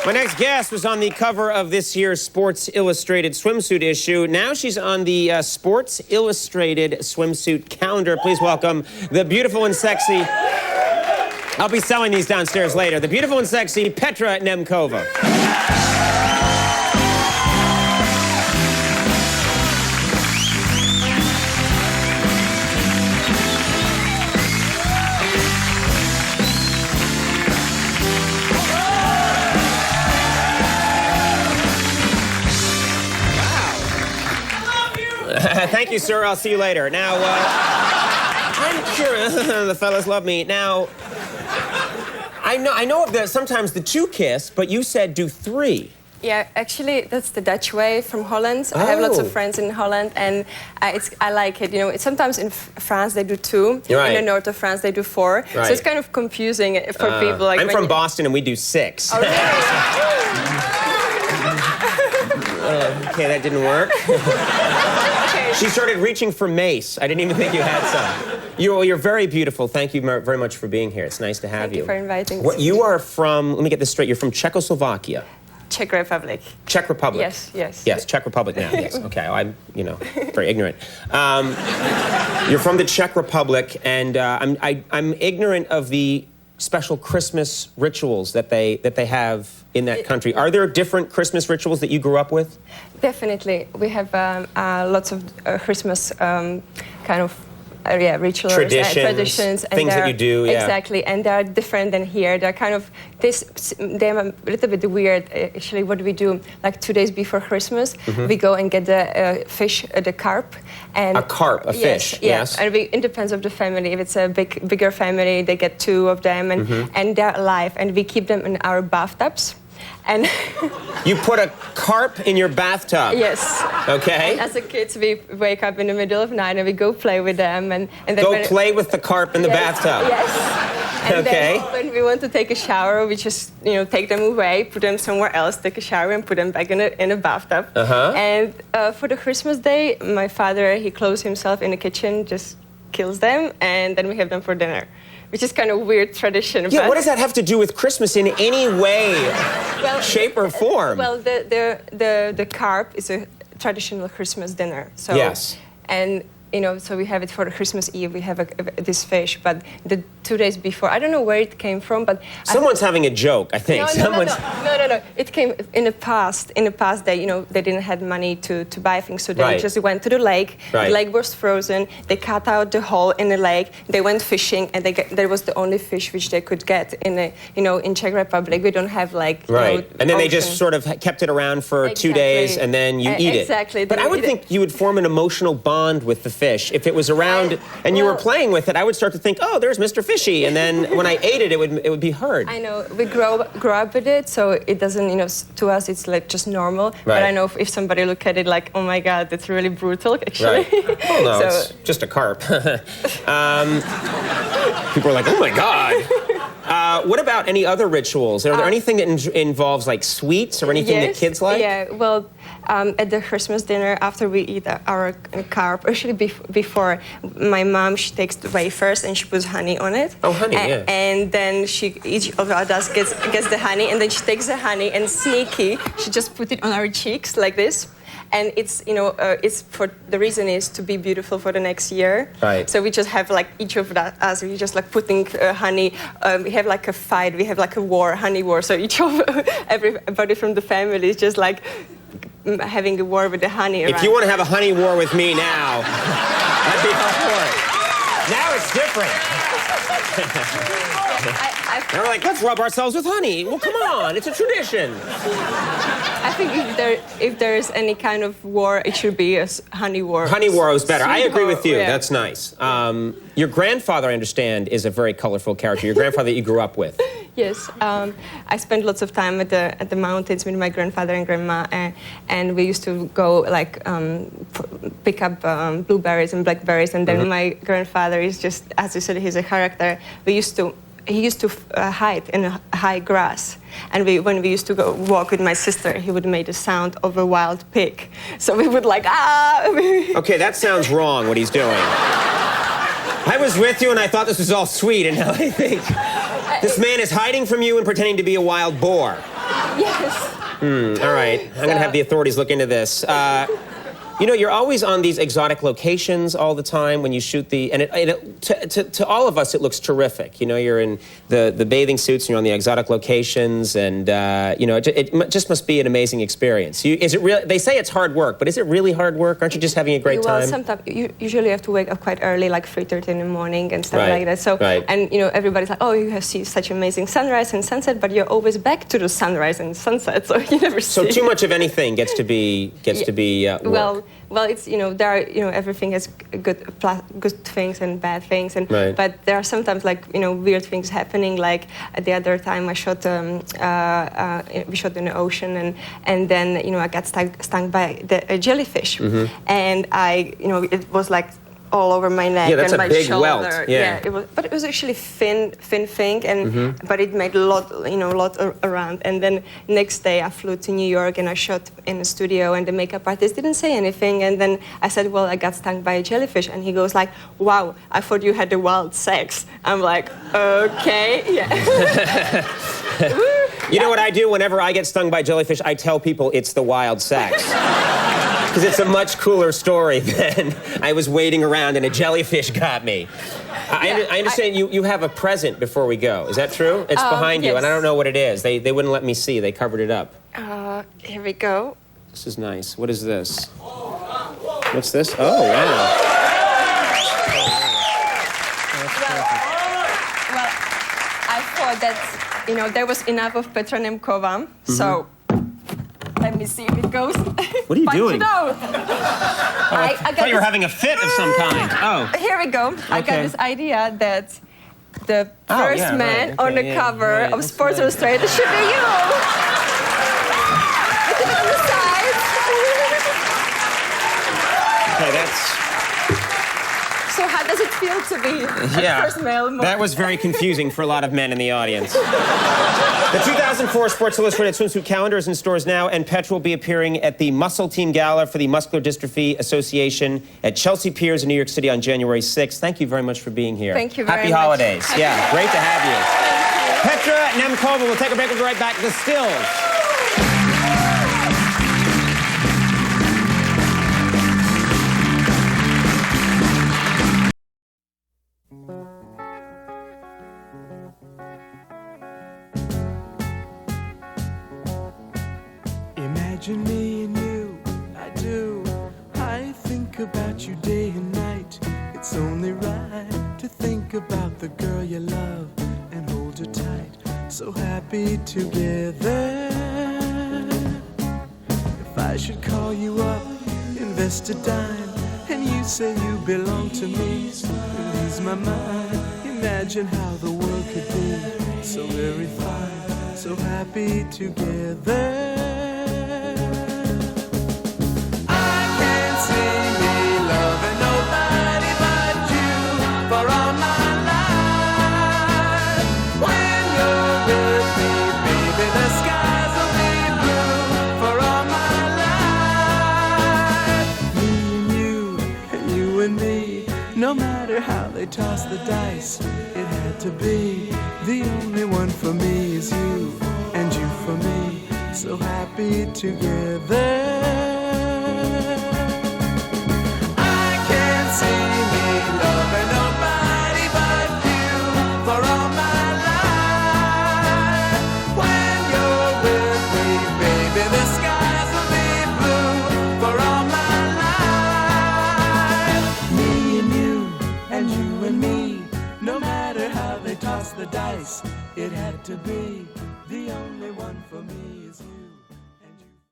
My next guest was on the cover of this year's Sports Illustrated swimsuit issue. Now she's on the Sports Illustrated swimsuit calendar. Please welcome the beautiful and sexy... I'll be selling these downstairs later. The beautiful and sexy Petra Nemcova. Thank you, sir. I'll see you later. Now, I'm curious. The fellas love me. Now, I know that sometimes the two kiss, but you said do three. Yeah, actually, that's the Dutch way from Holland. I have lots of friends in Holland, and I like it. You know, sometimes in France they do two. Right. In the north of France they do four. Right. So it's kind of confusing for people. Like I'm from Boston, and we do six. Oh, really? Okay, that didn't work. Okay. She started reaching for mace. I didn't even think you had some. You're very beautiful. Thank you very much for being here. It's nice to have you. Thank you for inviting me. You are from, let me get this straight, you're from Czechoslovakia. Czech Republic. Czech Republic. Yes, yes. Yes, Czech Republic now, yes. Okay, I'm, very ignorant. You're from the Czech Republic, and I'm ignorant of the special Christmas rituals that they have in that country. Are there different Christmas rituals that you grew up with? Definitely. We have lots of Christmas kind of rituals, traditions, and things that you do, yeah. Exactly, and they're different than here. They're kind of they're a little bit weird. Actually, what we do, like 2 days before Christmas, we go and get the fish, the carp, and a carp, a fish, yes. And it depends of the family. If it's a bigger family, they get 2 of them, and they're alive, and we keep them in our bathtubs. And you put a carp in your bathtub? Yes. Okay. And as a kids, we wake up in the middle of the night and we go play with them. And then go play with the carp in the bathtub? Yes. And okay. Then when we want to take a shower, we just, take them away, put them somewhere else, take a shower, and put them back in a bathtub. And for the Christmas day, my father, he closes himself in the kitchen, just kills them, and then we have them for dinner. Which is kind of weird tradition. Yeah, what does that have to do with Christmas in any way, shape, or form? Well, the carp is a traditional Christmas dinner. So, yes. And, so we have it for the Christmas Eve. We have this fish, but the 2 days before, I don't know where it came from, but... Someone's having a joke, I think. No. It came in the past. In the past, they didn't have money to buy things, so they just went to the lake. Right. The lake was frozen. They cut out the hole in the lake. They went fishing, and there was the only fish which they could get in Czech Republic. We don't have and then they just sort of kept it around for 2 days, and then you eat it. Exactly. But I would think you would form an emotional bond with the fish if it was around and you were playing with it. I would start to think, oh, there's Mr. Fishy, and then when I ate it, it would be hard. I know we grow up with it, so it doesn't, to us it's like just normal. Right. But I know if somebody look at it like, oh my God, that's really brutal, actually. Right. Well, no, it's just a carp. People are like, oh my God. What about any other rituals? Are there anything that involves like sweets or anything that kids like? Yeah, well, at the Christmas dinner, after we eat our carp, actually before, my mom, she takes the wafers and she puts honey on it. Oh, honey, yeah. And then each of us gets the honey, and then she takes the honey and sneaky, she just put it on our cheeks like this. And it's, it's for the reason is to be beautiful for the next year. Right. So we just have like each of us, we just like putting honey. We have like a fight. We have like a war, honey war. So everybody from the family is just like having a war with the honey. If you want to have a honey war with me now, I'd be all for it. Now it's different. They're like, let's rub ourselves with honey. Well, come on, it's a tradition. I think if there is any kind of war, it should be a honey war. Honey war is better. I agree with you. Yeah. That's nice. Your grandfather, I understand, is a very colorful character. Your grandfather that you grew up with. Yes, I spent lots of time at the mountains with my grandfather and grandma, and we used to go like pick up blueberries and blackberries, and then my grandfather is just, as you said, he's a character. He used to hide in high grass, and when we used to go walk with my sister, he would make the sound of a wild pig. So we would like, ah! Okay, that sounds wrong, what he's doing. I was with you and I thought this was all sweet, and now I think this man is hiding from you and pretending to be a wild boar. Yes. All right, I'm going to have the authorities look into this. You know, you're always on these exotic locations all the time when you shoot and to all of us, it looks terrific. You know, you're in the bathing suits and you're on the exotic locations, and you know, it just must be an amazing experience. Is it real? They say it's hard work, but is it really hard work? Aren't you just having a great time? Well, sometimes you usually have to wake up quite early, like 3:30 in the morning and stuff Right, like that. So, right. and you know, everybody's like, oh, you have seen such amazing sunrise and sunset, but you're always back to the sunrise and sunset, so you never see. So too much of anything gets to be work. Well, it's, you know, there are, you know, everything has good things and bad things, and Right. but there are sometimes, like, you know, weird things happening. Like the other time I shot, we shot in the ocean, and then, you know, I got stung by a jellyfish, and you know, it was like all over my neck that's and a my big shoulder. welt. Yeah. But it was actually thin thing, and but it made a lot around. And then next day I flew to New York and I shot in a studio, and the makeup artist didn't say anything. And then I said, well, I got stung by a jellyfish, and he goes like, wow, I thought you had a wild sex. I'm like, okay, yeah. You know what I do whenever I get stung by jellyfish? I tell people it's the wild sex. Because it's a much cooler story than I was waiting around and a jellyfish got me. I understand you have a present before we go. Is that true? It's behind you, yes. and I don't know what it is. They wouldn't let me see. They covered it up. Here we go. This is nice. What is this? What's this? Oh, wow. Well, I thought that, you know, there was enough of Petra Nemcova, so let me see if it goes. What are you doing? I thought you were having a fit of some kind. Oh. Here we go. I got Okay. this idea that the first man on the cover of Sports Illustrated should be you. Look at it on the side. Okay, that's... So how does it feel to be the first male model? That was very confusing for a lot of men in the audience. The 2004 Sports Illustrated swimsuit calendar is in stores now, and Petra will be appearing at the Muscle Team Gala for the Muscular Dystrophy Association at Chelsea Piers in New York City on January 6th. Thank you very much for being here. Thank you very Happy much. holidays. Yeah, great to have you. Thank you. Petra Nemcova. We'll take a break. We'll be right back. The Stills. Imagine me and you, I do. I think about you day and night. It's only right to think about the girl you love and hold her tight. So happy together. If I should call you up, invest a dime, and you say you belong to me, release my mind. Imagine how the world could be so very fine, so happy together. No matter how they toss the dice, it had to be. The only one for me is you, and you for me, so happy together. I can't see me loving nobody but you for all my life. When you're with me, baby, the skies will be blue for all my life. Me and you, and you and me, no matter how they toss the dice, it had to be. The only one for me is you.